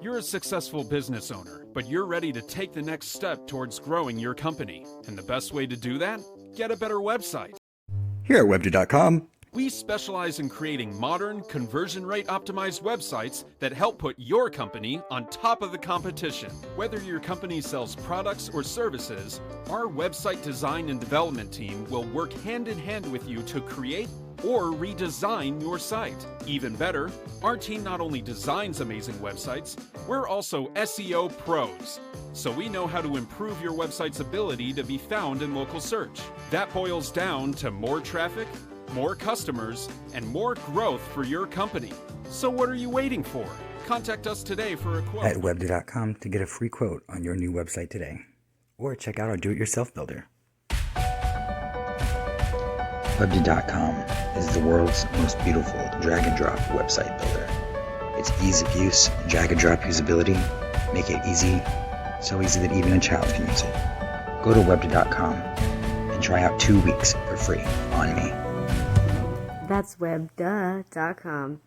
You're a successful business owner, but you're ready to take the next step towards growing your company. And the best way to do that? Get a better website. Here at Webduh.com, we specialize in creating modern, conversion rate optimized websites that help put your company on top of the competition. Whether your company sells products or services, our website design and development team will work hand in hand with you to create or redesign your site. Even better, our team not only designs amazing websites, we're also SEO pros. So we know how to improve your website's ability to be found in local search. That boils down to more traffic, more customers, and more growth for your company. So what are you waiting for? Contact us today for a quote. At Webduh.com to get a free quote on your new website today. Or check out our do-it-yourself builder. Webduh.com is the world's most beautiful drag-and-drop website builder. Its ease of use, drag-and-drop usability make it easy, so easy that even a child can use it. Go to Webduh.com and try out 2 weeks for free on me. That's Webduh.com.